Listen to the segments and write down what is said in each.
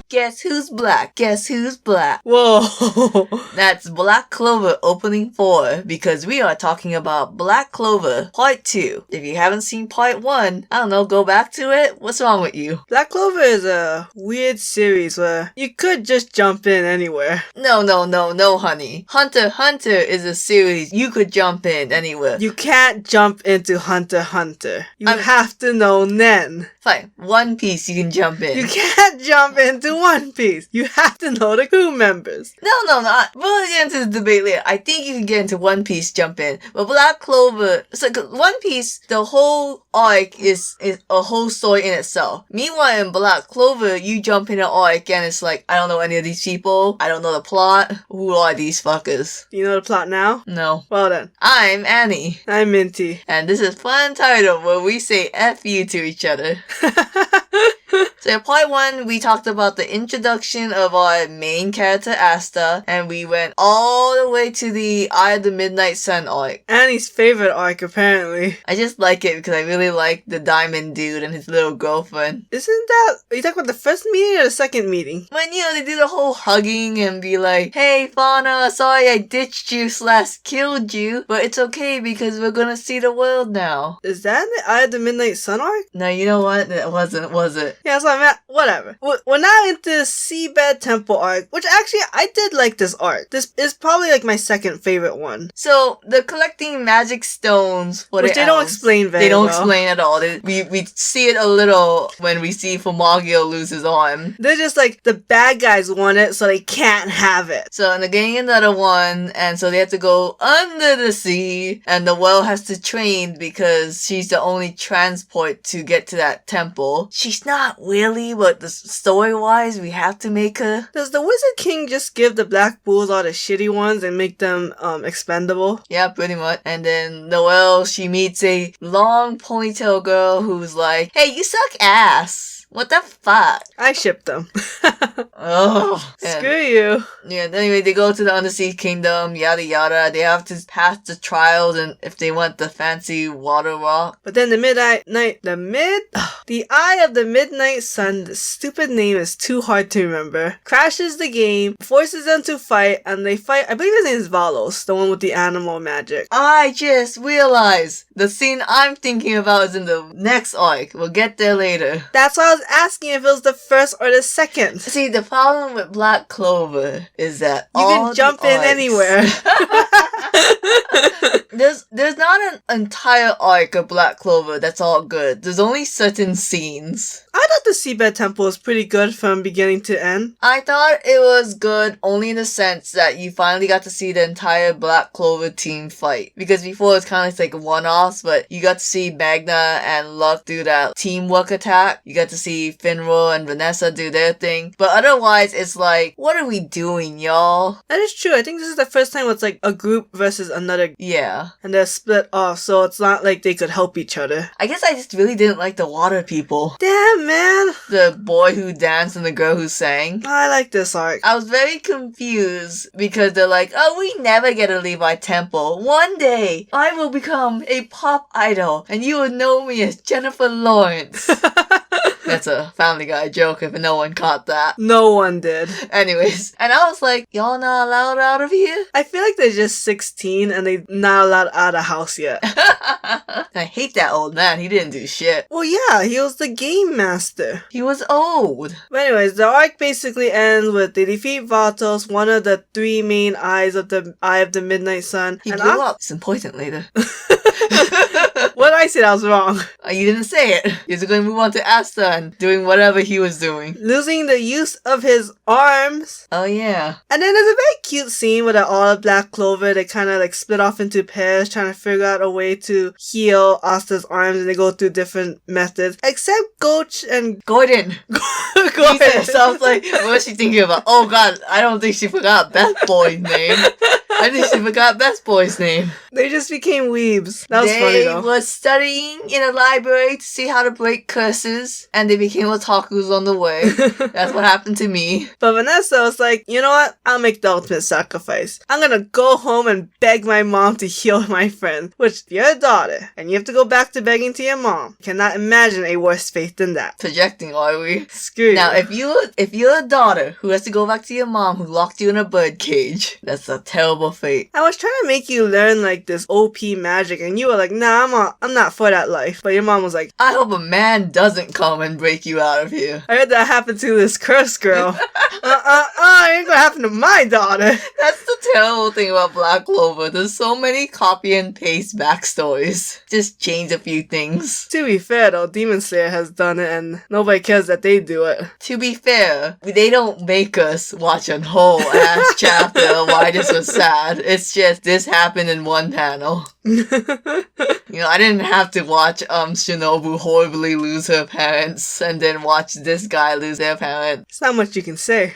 Guess who's black? Guess who's black? Whoa. That's Black Clover Opening 4, because we are talking about Black Clover Part 2. If you haven't seen Part 1, I don't know, go back to it? What's wrong with you? Black Clover is a weird series where you could just jump in anywhere. No, honey. Hunter x Hunter is a series you could jump in anywhere. You can't jump into Hunter x Hunter. You have to know Nen. Fine, One Piece you can jump in. You can't jump into One Piece. You have to know the crew members. No. We'll get into the debate later. I think you can get into One Piece jump in. But Black Clover, so One Piece, the whole arc is a whole story in itself. Meanwhile, in Black Clover, you jump in an arc and it's like, I don't know any of these people. I don't know the plot. Who are these fuckers? Do you know the plot now? No. Well then. I'm Annie. I'm Minty. And this is FunUntitled, where we say F you to each other. So in part 1, we talked about the introduction of our main character, Asta, and we went all the way to the Eye of the Midnight Sun arc. Annie's favorite arc, apparently. I just like it because I really like the diamond dude and his little girlfriend. Isn't that... Are you talking about the first meeting or the second meeting? When, they do the whole hugging and be like, hey, Fauna, sorry I ditched you / killed you, but it's okay because we're gonna see the world now. Is that in the Eye of the Midnight Sun arc? No, you know what? That wasn't, was it? Yeah, so whatever. We're now into the Seabed Temple arc, which actually, I did like this arc. This is probably like my second favorite one. So, the collecting magic stones for which the they don't elves, explain very They don't well. explain at all. We see it a little when we see Fumagio lose his arm. They're just like, the bad guys want it, so they can't have it. So, and they're getting another one, and so they have to go under the sea, and the whale has to train because she's the only transport to get to that temple. She's not really, but story-wise, we have to make her. Does the Wizard King just give the Black Bulls all the shitty ones and make them expendable? Yeah, pretty much. And then Noelle, she meets a long ponytail girl who's like, hey, you suck ass. What the fuck? I shipped them. Oh. Screw you. Yeah, anyway, they go to the Undersea Kingdom, yada yada. They have to pass the trials and if they want the fancy water rock. But then the Eye of the Midnight Sun, the stupid name is too hard to remember, crashes the game, forces them to fight, and they fight, I believe his name is Valos, the one with the animal magic. I just realized the scene I'm thinking about is in the next arc. We'll get there later. That's why I was asking if it was the first or the second. See, the problem with Black Clover is that you can jump in anywhere. There's not an entire arc of Black Clover that's all good. There's only certain scenes. I thought the Seabed Temple was pretty good from beginning to end. I thought it was good only in the sense that you finally got to see the entire Black Clover team fight. Because before it's kind of like one-offs, but you got to see Magna and Luck do that teamwork attack. You got to see Finro and Vanessa do their thing. But otherwise, it's like, what are we doing, y'all? That is true. I think this is the first time it's like a group versus another. Yeah. And they're split off, so it's not like they could help each other. I guess I just really didn't like the water people. Damn, man. The boy who danced and the girl who sang. I like this arc. I was very confused because they're like, oh, we never get to leave our temple. One day, I will become a pop idol and you will know me as Jennifer Lawrence. That's a Family Guy joke if no one caught that. No one did. Anyways, and I was like, y'all not allowed out of here? I feel like they're just 16 and they're not allowed out of the house yet. I hate that old man. He didn't do shit. Well, yeah, he was the game master. He was old. But anyways, the arc basically ends with they defeat Vatos, one of the 3 main eyes of the Eye of the Midnight Sun. He blew up. It's important later. What did I say that was wrong? You didn't say it. You're just going to move on to Asta and doing whatever he was doing. Losing the use of his arms. Oh, yeah. And then there's a very cute scene with all of Black Clover. They kind of like split off into pairs, trying to figure out a way to heal Asta's arms, and they go through different methods. Except Goch and Gordon. Gordon. So I was like, what was she thinking about? Oh, God, I don't think she forgot Beth Boy's name. I just forgot Best Boy's name. They just became weebs. That was funny though. They were studying in a library to see how to break curses, and they became otakus on the way. That's what happened to me. But Vanessa was like, you know what? I'll make the ultimate sacrifice. I'm gonna go home and beg my mom to heal my friend. Which, if you're a daughter, and you have to go back to begging to your mom, cannot imagine a worse fate than that. Projecting, are we? Screw you. Now, if you're a daughter who has to go back to your mom who locked you in a bird cage, that's a terrible fate. I was trying to make you learn like this OP magic, and you were like, nah, I'm not for that life. But your mom was like, I hope a man doesn't come and break you out of here. I heard that happened to this cursed girl. It ain't gonna happen to my daughter. That's the terrible thing about Black Clover. There's so many copy and paste backstories. Just change a few things. To be fair though, Demon Slayer has done it and nobody cares that they do it. To be fair, they don't make us watch a whole ass chapter of why this was sad. It's just this happened in one panel. You know, I didn't have to watch Shinobu horribly lose her parents and then watch this guy lose their parents. It's not much you can say.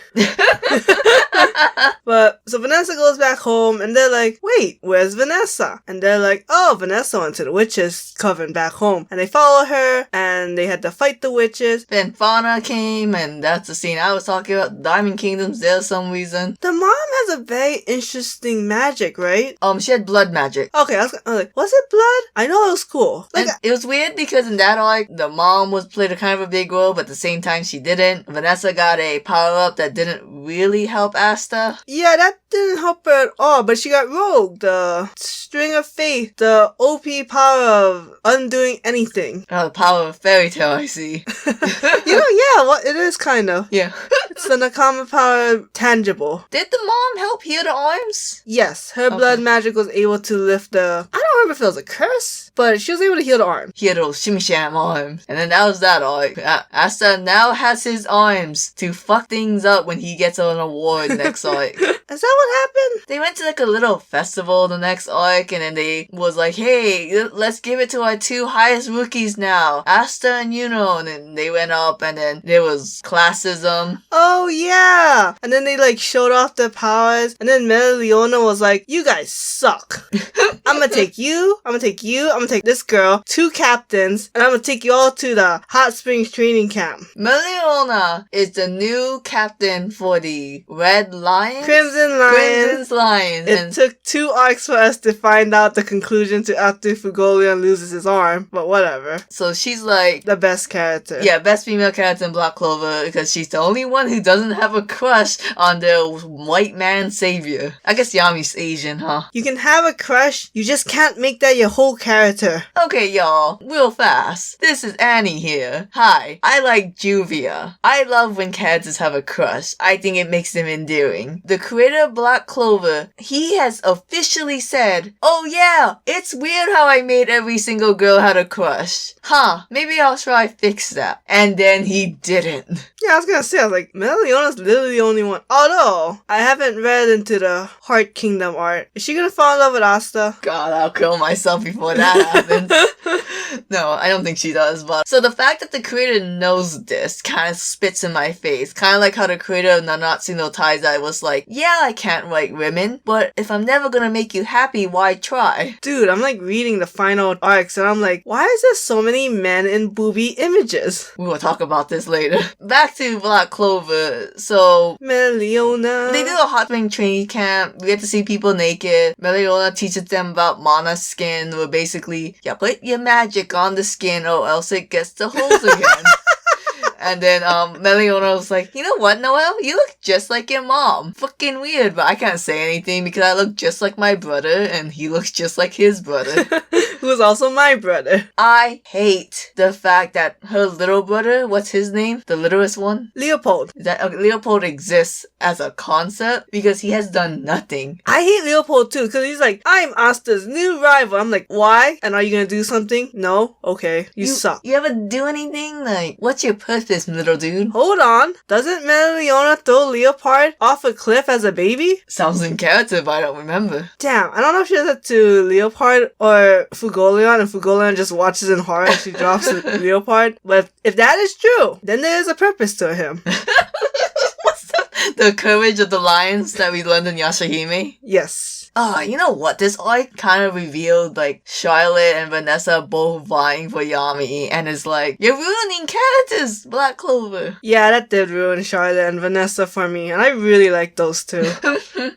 But, so Vanessa goes back home and they're like, wait, where's Vanessa? And they're like, oh, Vanessa went to the witches' coven back home. And they follow her and they had to fight the witches. Then Fauna came and that's the scene I was talking about. Diamond Kingdom's there for some reason. The mom has a very interesting magic, right? She had blood magic. Okay, I was like, was it blood? I know it was cool. Like, And it was weird because in that arc, the mom played a kind of a big role, but at the same time she didn't. Vanessa got a power-up that didn't really help Asta. yeah, that didn't help her at all, but she got Rogue, the String of Faith, the OP power of undoing anything. Oh, the power of fairy tale, I see. Yeah, well, it is kind of. Yeah. It's the Nakama power tangible. Did the mom help heal the arms? Yes, her blood magic was able to lift the... I don't remember if it was a curse, but she was able to heal the arm. He had those shimmy sham arms. And then that was that arc. Asta now has his arms to fuck things up when he gets an award next arc. Is that what happened? They went to like a little festival the next arc and then they was like, hey, let's give it to our two highest rookies now, Asta and Yuno. And then they went up and then there was classism. Oh, yeah. And then they like showed off their powers. And then Leona was like, you guys suck. I'm gonna take you, I'm gonna take this girl, 2 captains, and I'm gonna take you all to the Hot Springs training camp. Meliona is the new captain for the Red Lions? Crimson Lions. Crimson's Lions. It took 2 arcs for us to find out the conclusion to after Fugolion loses his arm, but whatever. So she's like the best character. Yeah, best female character in Black Clover because she's the only one who doesn't have a crush on the white man savior. I guess Yami's Asian, huh? You can have a crush, you just can't make that your whole character. Okay, y'all, real fast. This is Annie here. Hi, I like Juvia. I love when characters have a crush. I think it makes them endearing. The creator of Black Clover, he has officially said, oh yeah, it's weird how I made every single girl had a crush. Huh, maybe I'll try fix that. And then he didn't. Yeah, I was gonna say, I was like, Meliona's literally the only one. Although, I haven't read into the Heart Kingdom art. Is she gonna fall in love with Asta? God, I'll kill myself before that happens. No, I don't think she does, but... So the fact that the creator knows this kind of spits in my face. Kind of like how the creator of Nanatsu no Taizai was like, yeah, I can't write women, but if I'm never gonna make you happy, why try? Dude, I'm like reading the final arcs and I'm like, why is there so many men in booby images? We will talk about this later. Back to Black Clover. So... Meliona. They do a hot spring training camp. We get to see people naked. Meliona teaches them about mana skin, where basically, yeah, put your magic on the skin or else it gets the holes again. And then, Meliona was like, you know what, Noelle? You look just like your mom. Fucking weird, but I can't say anything because I look just like my brother and he looks just like his brother. Who's also my brother. I hate the fact that her little brother, what's his name? The littlest one? Leopold. That Leopold exists as a concept because he has done nothing. I hate Leopold too, because he's like, I'm Asta's new rival. I'm like, why? And are you gonna do something? No? Okay. You suck. You ever do anything? Like, what's your purpose, little dude? Hold on. Doesn't Meliona throw Leopard off a cliff as a baby? Sounds in character, but I don't remember. Damn, I don't know if she does that to Leopard or Fugolion, and Fugolion just watches in horror and she drops Leopard. But if that is true, then there is a purpose to him. The courage of the lions that we learned in Yashahime? Yes. You know what? This arc kind of revealed like Charlotte and Vanessa both vying for Yami, and it's like, you're ruining characters, Black Clover. Yeah, that did ruin Charlotte and Vanessa for me, and I really like those two.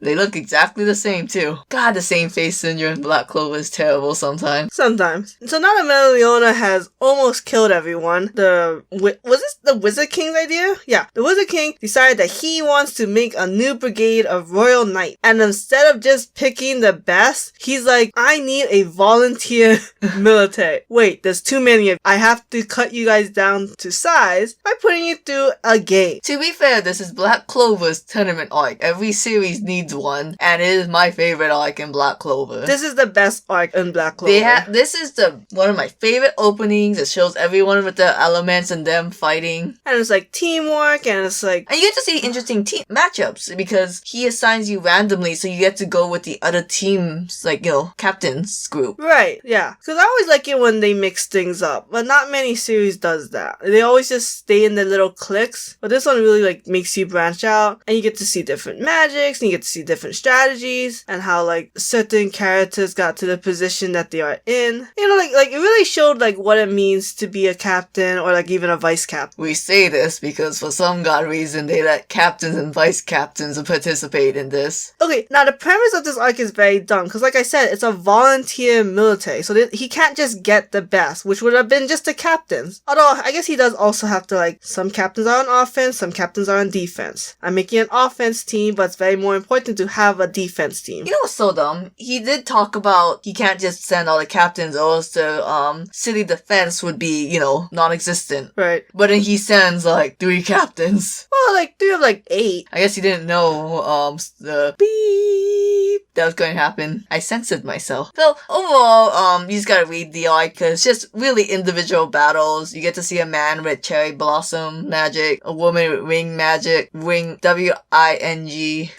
They look exactly the same too. God, the same face syndrome in Black Clover is terrible sometimes. Sometimes. So now that Melaleuona has almost killed everyone, was this the Wizard King's idea? Yeah, the Wizard King decided that he wants to make a new brigade of Royal Knights, and instead of just picking the best, he's like, I need a volunteer military. Wait, there's too many of you. I have to cut you guys down to size by putting you through a game. To be fair, this is Black Clover's tournament arc. Every series needs one, and it is my favorite arc in Black Clover. This is the best arc in Black Clover. This is one of my favorite openings. It shows everyone with their elements and them fighting. And it's like teamwork, and it's like... And you get to see interesting team matchups, because he assigns you randomly, so you get to go with the other team's, like, captain's group. Right, yeah. Because I always like it when they mix things up, but not many series does that. They always just stay in the little cliques, but this one really, like, makes you branch out, and you get to see different magics, and you get to see different strategies, and how, like, certain characters got to the position that they are in. Like, it really showed, like, what it means to be a captain, or, like, even a vice captain. We say this because for some god reason, they let captains and vice captains participate in this. Okay, now the premise of this arc is very dumb, because like I said, it's a volunteer military, so he can't just get the best, which would have been just the captains. Although, I guess he does also have to, like, some captains are on offense, some captains are on defense. I'm making an offense team, but it's very more important to have a defense team. You know what's so dumb? He did talk about he can't just send all the captains, or else the city defense would be, non-existent. Right. But then he sends, like, 3 captains. Well, like, 3 of, like, 8. I guess he didn't know, the beep that was going to happen. I censored myself. So, overall, you just gotta read the arc, because it's just really individual battles. You get to see a man with cherry blossom magic, a woman with ring magic, W-I-N-G,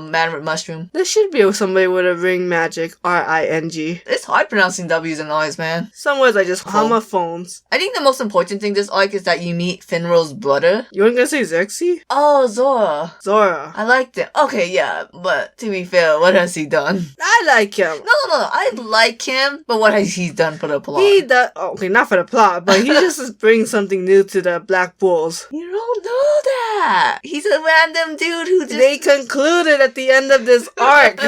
man with mushroom. There should be somebody with a ring magic, R-I-N-G. It's hard pronouncing W's and I's, man. Some words are just homophones. I think the most important thing this arc is that you meet Finral's brother. You weren't gonna say Xerxes? Oh, Zora. Zora. I liked it. Okay, yeah, but to be fair, what has he done? I like him. No. I like him, but what has he done for the plot? He does. Okay, not for the plot, but he just brings something new to the Black Bulls. You don't know that. He's a random dude who just... They concluded at the end of this arc.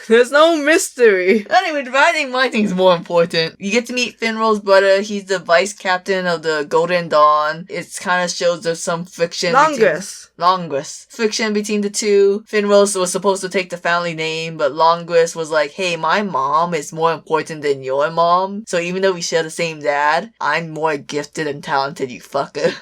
There's no mystery. Anyway, the writing, my thing is more important. You get to meet Finral's brother. He's the vice captain of the Golden Dawn. It kind of shows there's some friction. Longress. Friction between the two. Finral was supposed to take the family name, but Longress was like, hey, my mom is more important than your mom. So even though we share the same dad, I'm more gifted and talented, you fucker.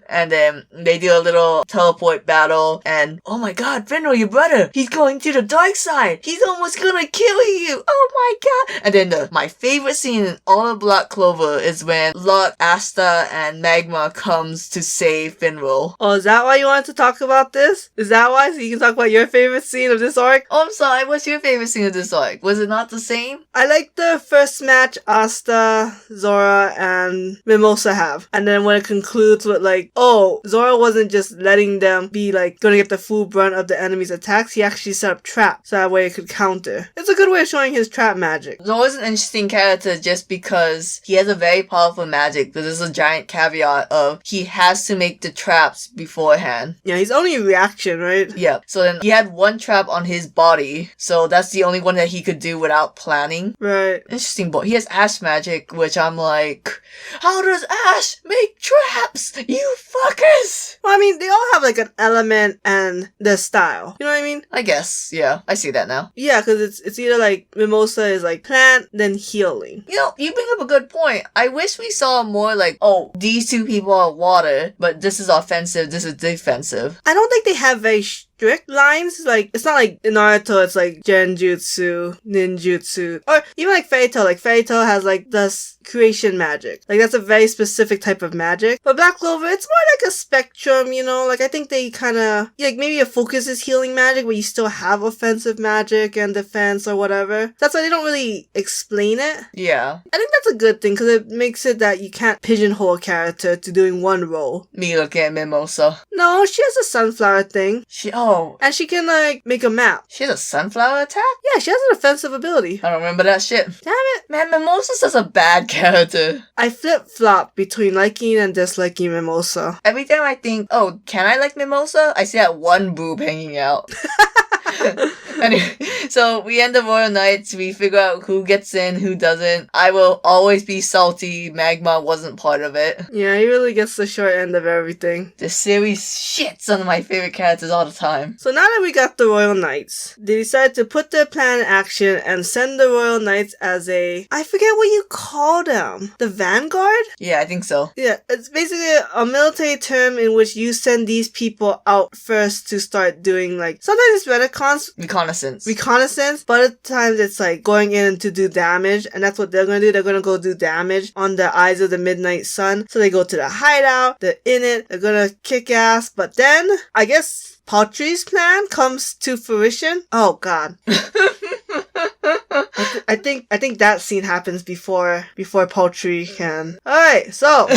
And then they do a little teleport battle, and oh my god, Finral, your brother, he's going to the dark side. He's almost gonna kill you. Oh my god. And then my favorite scene in all of Black Clover is when Luck, Asta, and Magma comes to save Finral. Oh, is that why you wanted to talk about this? Is that why? So you can talk about your favorite scene of this arc? Oh, I'm sorry, what's your favorite scene of this arc? Was it not the same? I like the first match Asta, Zora, and Mimosa have. And then when it concludes with like, oh, Zora wasn't just letting them be like gonna get the full brunt of the enemy's attacks, he actually set up traps so that way it could counter. It's a good way of showing his trap magic. Zora's an interesting character just because he has a very powerful magic, but there's a giant caveat of he has to make the traps beforehand. Yeah, he's only reaction, right? Yeah, so then he had one trap on his body, so that's the only one that he could do without planning. Right. Interesting, but he has Ash magic, which I'm like, how does Ash make traps? You fuckers! Well, I mean, they all have like an element and their style. You know what I mean? I guess, yeah. I see that now. Yeah, because it's either like Mimosa is like plant, then healing. You know, you bring up a good point. I wish we saw more like, oh, these two people are water, but this is offensive, this is defensive. I don't think they have very strict lines. Like, it's not like in Naruto, it's like Genjutsu, Ninjutsu, or even like Fairy Tail. Like, Fairy Tail has like this creation magic. Like, that's a very specific type of magic. But Black Clover, it's more like a spectrum, you know? Like, I think they kind of, like, maybe your focus is healing magic, but you still have offensive magic and defense or whatever. That's why they don't really explain it. Yeah. I think that's a good thing, because it makes it that you can't pigeonhole a character to doing one role. Me looking at Mimosa. No, she has a sunflower thing. Oh, Oh, And she can, like, make a map. she has a sunflower attack? Yeah, she has an offensive ability. I don't remember that shit. Damn it. Man, Mimosa's such a bad character. I flip-flop between liking and disliking Mimosa. Every time I think, oh, can I like Mimosa? I see that one boob hanging out. Anyway, so we end the Royal Knights, we figure out who gets in, who doesn't. I will always be salty Magma wasn't part of it. Yeah, he really gets the short end of everything. This series shits on my favorite characters all the time. So now that we got the Royal Knights, they decided to put their plan in action and send the Royal Knights as a... I forget what you call them. The Vanguard? Yeah, I think so. Yeah, it's basically a military term in which you send these people out first to start doing, like, sometimes it's reconnaissance, but other times it's like going in to do damage, and that's what they're gonna do. They're gonna go do damage on the Eyes of the Midnight Sun. So they go to the hideout, they're in it, they're gonna kick ass, but then, I guess, Paltry's plan comes to fruition. Oh god. I think that scene happens before Paltry can. Alright, so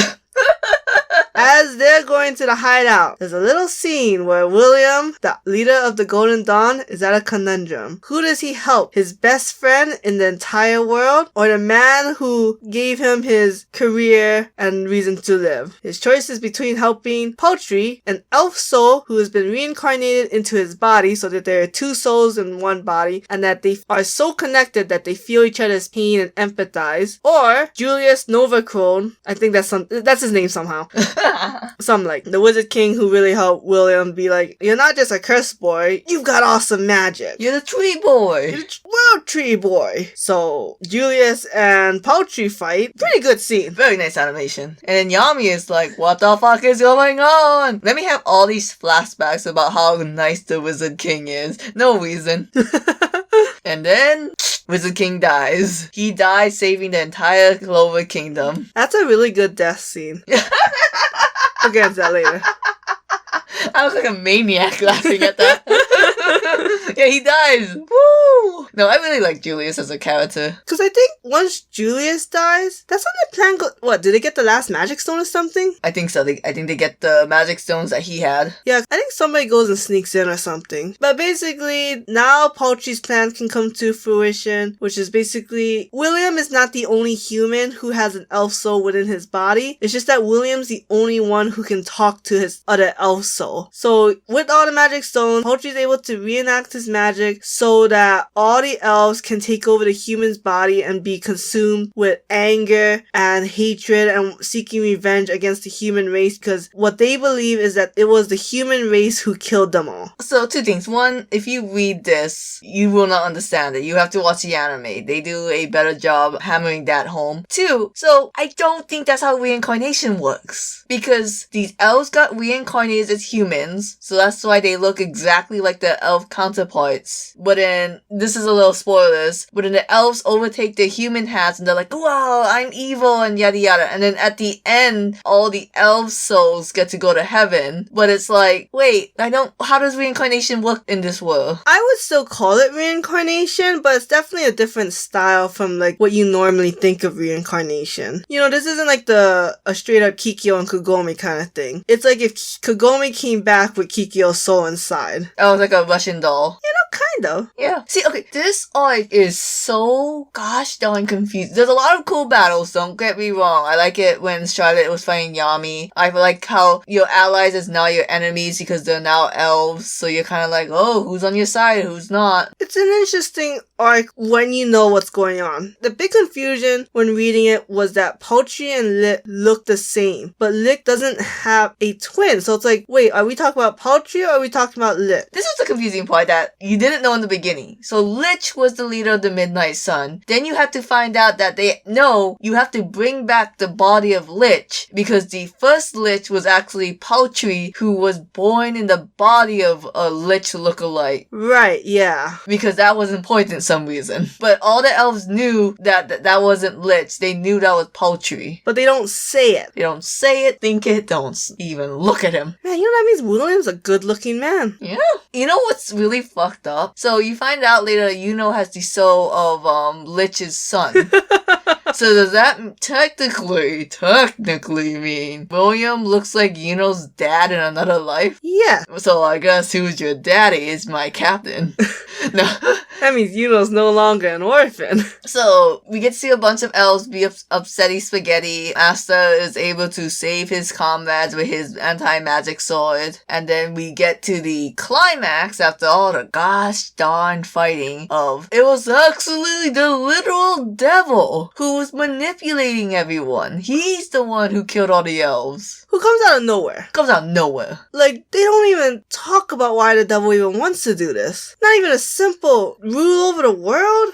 as they're going to the hideout, there's a little scene where William, the leader of the Golden Dawn, is at a conundrum. Who does he help? His best friend in the entire world, or the man who gave him his career and reason to live? His choice is between helping Paltry, an elf soul who has been reincarnated into his body so that there are two souls in one body, and that they are so connected that they feel each other's pain and empathize, or Julius Novacrone, I think that's his name somehow. Some like the Wizard King who really helped William be like, you're not just a cursed boy, you've got awesome magic. You're the tree boy. You're the world tree boy. So Julius and Paltry fight. Pretty good scene. Very nice animation. And then Yami is like, what the fuck is going on? Let me have all these flashbacks about how nice the Wizard King is. No reason. And then Wizard King dies. He dies saving the entire Clover Kingdom. That's a really good death scene. We'll get into that later. I was like a maniac laughing at that. Yeah, he dies. Woo! No, I really like Julius as a character. Because I think once Julius dies, that's when the plan goes... What, did they get the last magic stone or something? I think so. I think they get the magic stones that he had. Yeah, I think somebody goes and sneaks in or something. But basically, now Paltry's plan can come to fruition, which is basically... William is not the only human who has an elf soul within his body. It's just that William's the only one who can talk to his other elf soul. So, with all the magic stones, Paltry's able to reenact his magic so that all the elves can take over the human's body and be consumed with anger and hatred and seeking revenge against the human race, because what they believe is that it was the human race who killed them all. So, two things. One, if you read this, you will not understand it. You have to watch the anime. They do a better job hammering that home. Two, so I don't think that's how reincarnation works. Because these elves got reincarnated as humans, so that's why they look exactly like their elf counterparts. But then, this is a little spoilers, but then the elves overtake their human hats and they're like, wow, I'm evil and yada yada. And then at the end, all the elf souls get to go to heaven. But it's like, wait, how does reincarnation work in this world? I would still call it reincarnation, but it's definitely a different style from like what you normally think of reincarnation. You know, this isn't like a straight up Kikyo and Kagome kind of thing. It's like if Kagome came back with Kikyo's soul inside. Oh, it's like a Russian doll. You know, kind of. Yeah. See, okay, this arc is so gosh darn confused. There's a lot of cool battles, don't get me wrong. I like it when Charlotte was fighting Yami. I like how your allies is now your enemies because they're now elves. So you're kind of like, oh, who's on your side, who's not? It's an interesting arc when you know what's going on. The big confusion when reading it was that Paltry and Lit look the same, but Lit doesn't have a twin. So it's like, wait, are we talking about Paltry or are we talking about Lit? This was the confusing part that you didn't know in the beginning. So Lich was the leader of the Midnight Sun. Then you have to find out that you have to bring back the body of Lich because the first Lich was actually Paltry, who was born in the body of a Lich lookalike. Right, yeah. Because that was important for some reason. But all the elves knew that wasn't Lich. They knew that was Paltry. But they don't say it. They don't say it, think it, don't even look at him. Man, you know that means William's a good looking man. Yeah. You know what's really fucked up? So you find out later Yuno has the soul of Lich's son. So does that technically mean William looks like Yuno's dad in another life? Yeah. So I guess who's your daddy is my captain. No. That means Yuno's no longer an orphan. So we get to see a bunch of elves be upsetty spaghetti. Asta is able to save his comrades with his anti-magic sword. And then we get to the climax after all the gosh darn fighting of it was actually the literal devil who was manipulating everyone. He's the one who killed all the elves. Who comes out of nowhere. Comes out of nowhere. Like, they don't even talk about why the devil even wants to do this. Not even a simple rule over the world?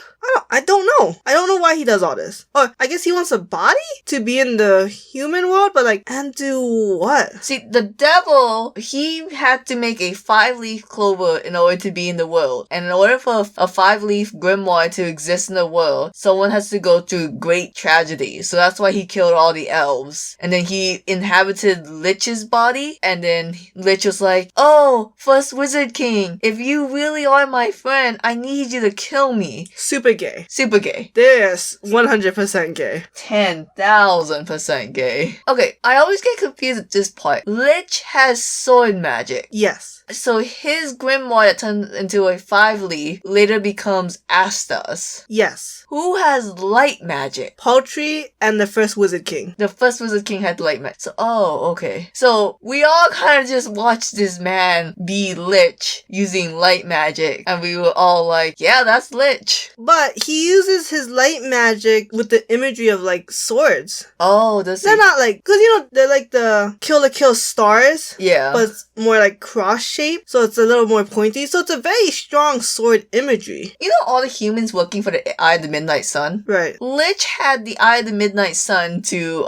I don't know. I don't know why he does all this. Or, I guess he wants a body to be in the human world, but like, and do what? See, the devil, he had to make a 5-leaf clover in order to be in the world. And in order for a 5-leaf grimoire to exist in the world, someone has to go through great tragedy. So that's why he killed all the elves. And then he inhabited Lich's body, and then Lich was like, oh, First Wizard King, if you really are my friend, I need you to kill me. Super gay. Super gay. This 100% gay. 10,000% gay. Okay, I always get confused at this part. Lich has sword magic. Yes. So his grimoire that turns into a 5-leaf later becomes Asta's. Yes. Who has light magic? Paltry and the First Wizard King. The First Wizard King had light magic. So, okay. So we all kind of just watched this man be Lich using light magic. And we were all like, yeah, that's Lich. But he uses his light magic with the imagery of like swords. Oh, does They're not like, cause you know, they're like the Kill la Kill stars. Yeah. But it's more like cross shape, so it's a little more pointy. So it's a very strong sword imagery. You know all the humans working for the Eye of the Midnight Sun? Right. Lich had the Eye of the Midnight Sun to,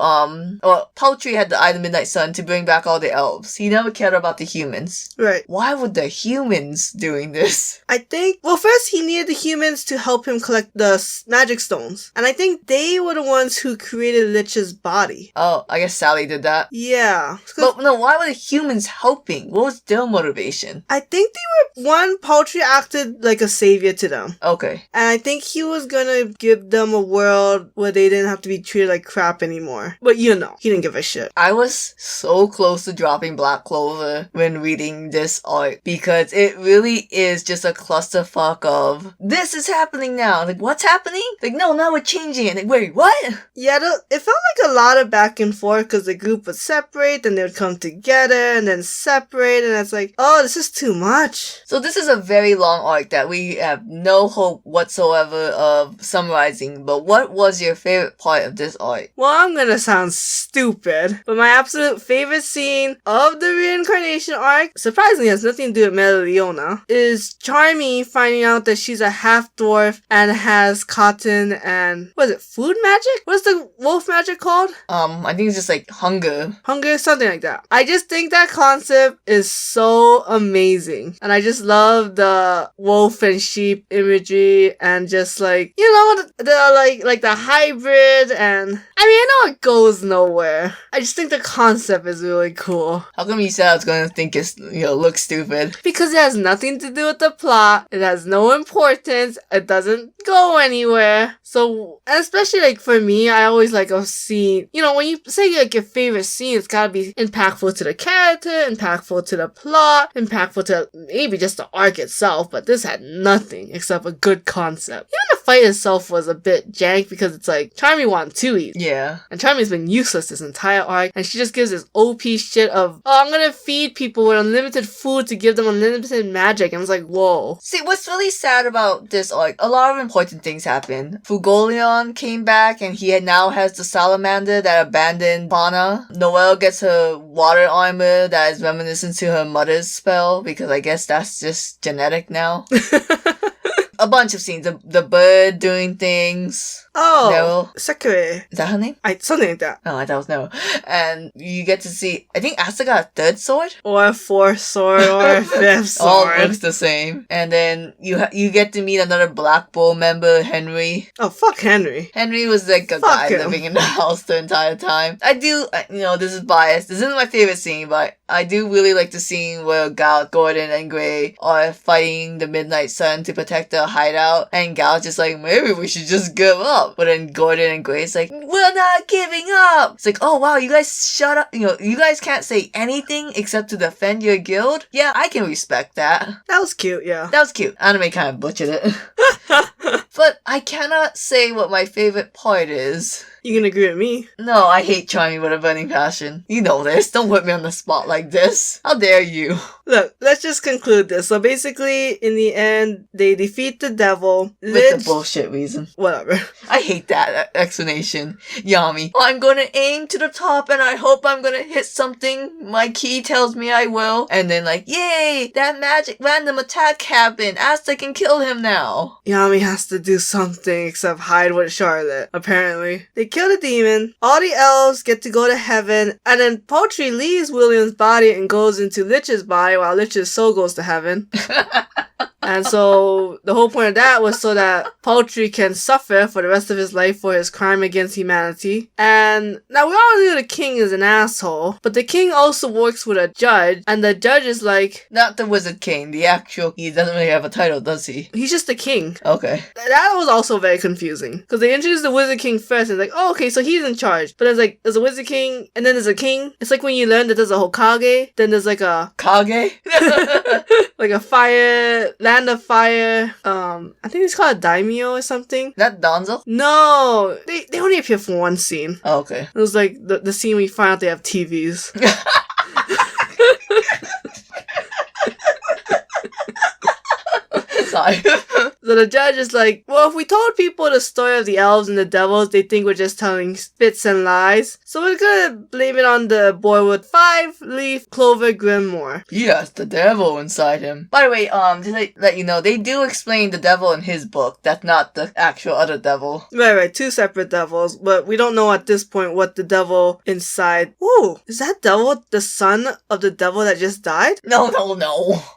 or Paltry had the Eye of the Midnight Sun to bring back all the elves. He never cared about the humans. Right. Why would the humans doing this? I think, well, first he needed the humans to help him collect the magic stones. And I think they were the ones who created Lich's body. Oh, I guess Sally did that. Yeah. But no, why were the humans helping? What was their motivation? I think they were, one, Paltry acted like a savior to them. Okay. And I think he was gonna give them a world where they didn't have to be treated like crap anymore. But you know, he didn't give a shit. I was so close to dropping Black Clover when reading this arc because it really is just a clusterfuck of this is happening now. Like, what's happening? Like, no, now we're changing it. Like, wait, what? Yeah, it felt like a lot of back and forth because the group would separate, then they would come together, and then separate, and it's like, oh, this is too much. So this is a very long arc that we have no hope whatsoever of summarizing, but what was your favorite part of this arc? Well, I'm gonna sound stupid, but my absolute favorite scene of the reincarnation arc, surprisingly has nothing to do with Melaleuona, is Charmy finding out that she's a half-dwarf and has cotton and, what is it, food magic? What is the wolf magic called? I think it's just like hunger. Hunger, something like that. I just think that concept is so amazing. And I just love the wolf and sheep imagery and just like, you know, the like the hybrid, and I mean, I know it goes nowhere. I just think the concept is really cool. How come you said I was gonna think it's, look stupid? Because it has nothing to do with the plot. It has no importance. It doesn't go anywhere. So, and especially like for me, I always like a scene, when you say like your favorite scene, it's gotta be impactful to the character, impactful to the plot, impactful to maybe just the arc itself, but this had nothing except a good concept. Even the fight itself was a bit jank because it's like, Charmy won 2 eat. Yeah. And Charmy's been useless this entire arc, and she just gives this OP shit of, oh, I'm gonna feed people with unlimited food to give them unlimited magic, and I was like, whoa. See, what's really sad about this arc, a lot of important things happened. Fugolion came back, and he now has the salamander that abandoned Fauna. Noelle gets her water armor that is reminiscent to her mother's spell, because I guess that's just genetic now. A bunch of scenes. The bird doing things. Oh, Sakura. Is that her name? Something like that. Oh, I thought it was no. And you get to see, I think Asta got a third sword? Or a fourth sword, or a fifth sword. All looks the same. And then you get to meet another Black Bull member, Henry. Oh, fuck Henry. Henry was like a guy living in the house the entire time. I do, this is biased. This isn't my favorite scene, but I do really like the scene where Gal, Gordon, and Gray are fighting the Midnight Sun to protect their hideout. And Gal's just like, maybe we should just give up. up. But then Gordon and Grace like, we're not giving up. It's like, oh wow, you guys shut up. You guys can't say anything except to defend your guild? Yeah, I can respect that. That was cute, yeah. That was cute. Anime kind of butchered it. But I cannot say what my favorite part is. You can agree with me. No, I hate Charmy with a burning passion. You know this. Don't put me on the spot like this. How dare you? Look, let's just conclude this. So basically, in the end, they defeat the devil. With the bullshit reason. Whatever. I hate that explanation. Yami. Oh, I'm gonna aim to the top and I hope I'm gonna hit something. My key tells me I will. And then like, yay! That magic random attack happened. Asta can kill him now. Yami has to do something except hide with Charlotte, apparently. They kill the demon, all the elves get to go to heaven, and then Poultry leaves William's body and goes into Lich's body while Lich's soul goes to heaven. And so the whole point of that was so that Poultry can suffer for the rest of his life for his crime against humanity. And now we all knew the king is an asshole, but the king also works with a judge, and the judge is like... Not the Wizard King, the actual... He doesn't really have a title, does he? He's just the king. Okay. That was also very confusing. Because they introduced the Wizard King first, and it's like, oh, okay, so he's in charge. But it's like, there's a Wizard King, and then there's a king. It's like when you learn that there's a Hokage, then there's like a... Kage? like a fire... Land of Fire. I think it's called a daimyo or something. That Donzo? No! They only appear for one scene. Oh, okay. It was like the scene we find out they have TVs. Sorry. So the judge is like, well, if we told people the story of the elves and the devils, they think we're just telling spits and lies. So we're gonna blame it on the boy with 5-leaf clover grimoire. Yes, the devil inside him. By the way, just to let you know, they do explain the devil in his book. That's not the actual other devil. Right, 2 separate devils, but we don't know at this point what the devil inside... Ooh, is that devil the son of the devil that just died? No.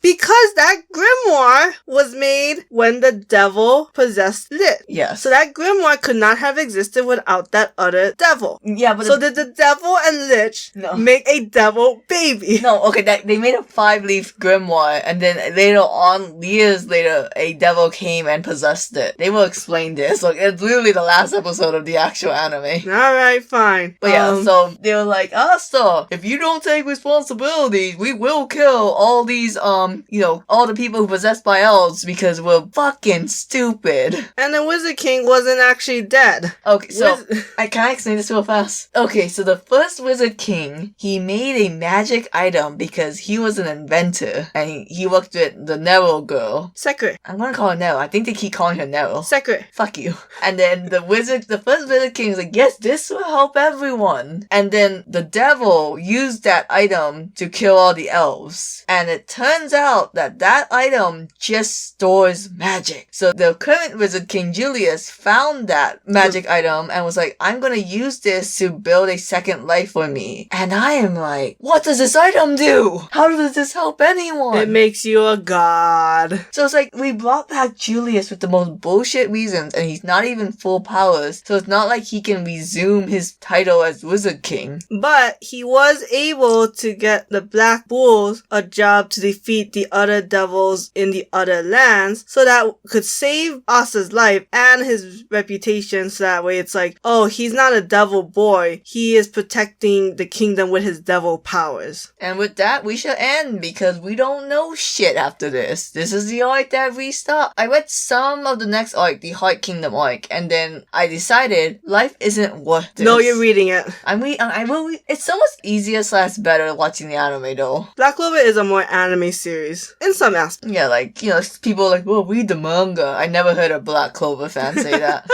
Because that grimoire was made when the devil possessed Lit. Yes. So that grimoire could not have existed without that other devil. Yeah, but... So did the devil and Lich make a devil baby? No, okay, they made a 5-leaf grimoire, and then later on, years later, a devil came and possessed it. They will explain this. Like, it's literally the last episode of the actual anime. Alright, fine. But yeah, so they were like, Asta, if you don't take responsibility, we will kill all these, all the people who possessed by elves because we're fucking stupid. And the Wizard King wasn't actually dead. Okay, so, can I explain this real fast? Okay, so the first Wizard King, he made a magic item because he was an inventor, and he worked with the Nero girl. Sekre. I'm gonna call her Nero. I think they keep calling her Nero. Sekre. Fuck you. And then the first Wizard King is like, yes, this will help everyone. And then the devil used that item to kill all the elves. And it turns out that item just stores magic. So the current Wizard King, Julius, found that magic item and was like, I'm gonna use this to build a second life for me. And I am like, what does this item do? How does this help anyone? It makes you a god. So it's like, we brought back Julius with the most bullshit reasons, and he's not even full powers, so it's not like he can resume his title as Wizard King. But he was able to get the Black Bulls a job to defeat the other devils in the other lands, so that could save Asta's life and his reputation, so that way it's like, oh, he's not a devil boy, he is protecting the kingdom with his devil powers. And with that, we shall end, because we don't know shit after this. This is the arc that we stop. I read some of the next arc, the Heart Kingdom arc, and then I decided life isn't worth this. No, you're reading it. I will read. It's so much easier / better watching the anime though. Black Clover is a more anime series, in some aspects. Yeah, like, people are like, well, read the manga. I never heard a Black Clover fan say that.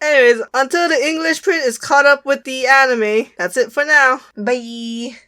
Anyways, until the English print is caught up with the anime, that's it for now. Bye!